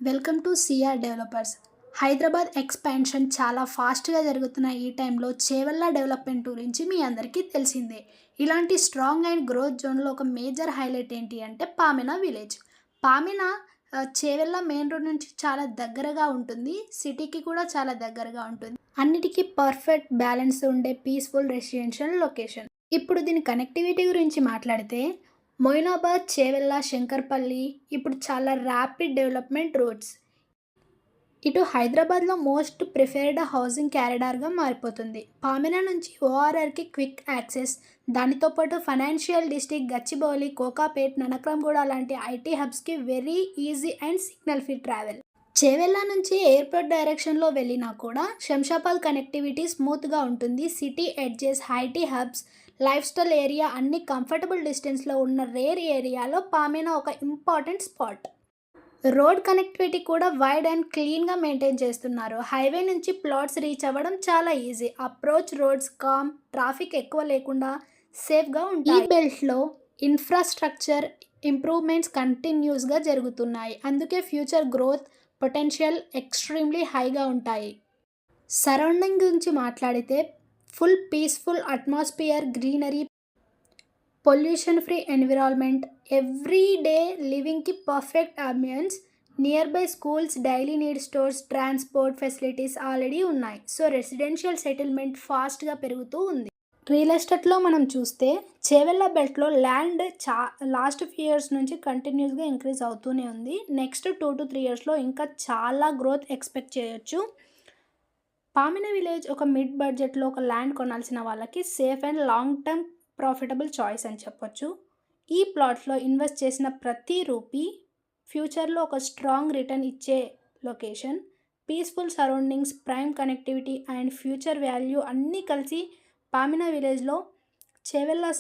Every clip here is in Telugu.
Welcome to CR developers. Hyderabad expansion చాలా ఫాస్ట్గా జరుగుతున్న ఈ టైంలో చేవెళ్ళ డెవలప్మెంట్ గురించి మీ అందరికీ తెలిసిందే. ఇలాంటి స్ట్రాంగ్ అండ్ గ్రోత్ జోన్లో ఒక మేజర్ హైలైట్ ఏంటి అంటే పామినా విలేజ్. పామినా చేవెళ్ళ మెయిన్ రోడ్ నుంచి చాలా దగ్గరగా ఉంటుంది, సిటీకి కూడా చాలా దగ్గరగా ఉంటుంది. అన్నిటికీ పర్ఫెక్ట్ బ్యాలెన్స్ ఉండే పీస్ఫుల్ రెసిడెన్షియల్ లొకేషన్. ఇప్పుడు దీని కనెక్టివిటీ గురించి మాట్లాడితే మొయినాబాద్, చేవెళ్ళ, శంకర్పల్లి ఇప్పుడు చాలా ర్యాపిడ్ డెవలప్మెంట్ రోడ్స్. ఇటు హైదరాబాద్లో మోస్ట్ ప్రిఫర్డ్ హౌసింగ్ క్యారిడార్గా మారిపోతుంది. పామినా నుంచి ఓఆర్ఆర్కి క్విక్ యాక్సెస్, దానితో పాటు ఫైనాన్షియల్ డిస్ట్రిక్ట్ గచ్చిబౌలి, కోకాపేట్, ననక్రంగూడ లాంటి ఐటీ హబ్స్కి very easy and signal free travel. Chevella నుంచి ఎయిర్పోర్ట్ డైరెక్షన్లో వెళ్ళినా కూడా శంషాబాద్ కనెక్టివిటీ స్మూత్గా ఉంటుంది. City edges, IT hubs, lifestyle area అన్ని కంఫర్టబుల్ డిస్టెన్స్లో ఉన్న రేర్ ఏరియాలో పామినా ఒక ఇంపార్టెంట్ స్పాట్. రోడ్ కనెక్టివిటీ కూడా వైడ్ అండ్ క్లీన్గా మెయింటైన్ చేస్తున్నారు. హైవే నుంచి ప్లాట్స్ రీచ్ అవ్వడం చాలా easy. Approach roads calm, traffic ఎక్కువ లేకుండా సేఫ్గా ఉంటాయి. ఈ బెల్ట్లో ఇన్ఫ్రాస్ట్రక్చర్ ఇంప్రూవ్మెంట్స్ కంటిన్యూస్గా జరుగుతున్నాయి, అందుకే ఫ్యూచర్ గ్రోత్ పొటెన్షియల్ ఎక్స్ట్రీమ్లీ హైగా ఉంటాయి. సరౌండింగ్ గురించి మాట్లాడితే full peaceful atmosphere, greenery, pollution free environment, every day లివింగ్కి perfect ambience, nearby schools, daily need stores, transport facilities already ఉన్నాయి. సో రెసిడెన్షియల్ సెటిల్మెంట్ ఫాస్ట్గా పెరుగుతూ ఉంది. రియల్ ఎస్టేట్లో మనం చూస్తే చేవెళ్ళ బెల్ట్లో ల్యాండ్ లాస్ట్ ఫ్యూ ఇయర్స్ నుంచి కంటిన్యూస్గా ఇంక్రీజ్ అవుతూనే ఉంది. నెక్స్ట్ 2 to 3 ఇయర్స్లో ఇంకా చాలా గ్రోత్ ఎక్స్పెక్ట్ చేయొచ్చు. పామినా విలేజ్ ఒక మిడ్ బడ్జెట్లో ఒక ల్యాండ్ కొనాల్సిన వాళ్ళకి safe and long term profitable choice అని చెప్పొచ్చు. ఈ ప్లాట్లో ఇన్వెస్ట్ చేసిన ప్రతి రూపీ ఫ్యూచర్లో ఒక స్ట్రాంగ్ రిటర్న్ ఇచ్చే location. Peaceful surroundings, prime connectivity and future value అన్నీ కలిసి పామినా విలేజ్లో చేవెళ్ళ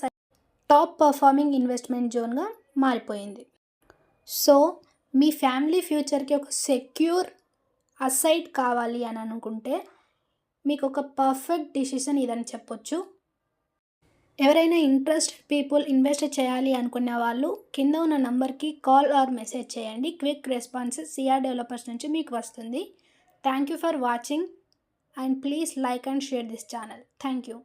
టాప్ పర్ఫార్మింగ్ ఇన్వెస్ట్మెంట్ జోన్గా మారిపోయింది. సో మీ ఫ్యామిలీ ఫ్యూచర్కి ఒక సెక్యూర్ అసైట్ కావాలి అని అనుకుంటే మీకు ఒక పర్ఫెక్ట్ డిసిషన్ ఇదని చెప్పొచ్చు. ఎవరైనా ఇంట్రెస్టెడ్ పీపుల్ ఇన్వెస్ట్ చేయాలి అనుకున్న వాళ్ళు కింద ఉన్న నంబర్కి కాల్ ఆర్ మెసేజ్ చేయండి. క్విక్ రెస్పాన్స్ సిఆర్ డెవలపర్స్ నుంచి మీకు వస్తుంది. Thank you for watching and please like and share this channel. Thank you.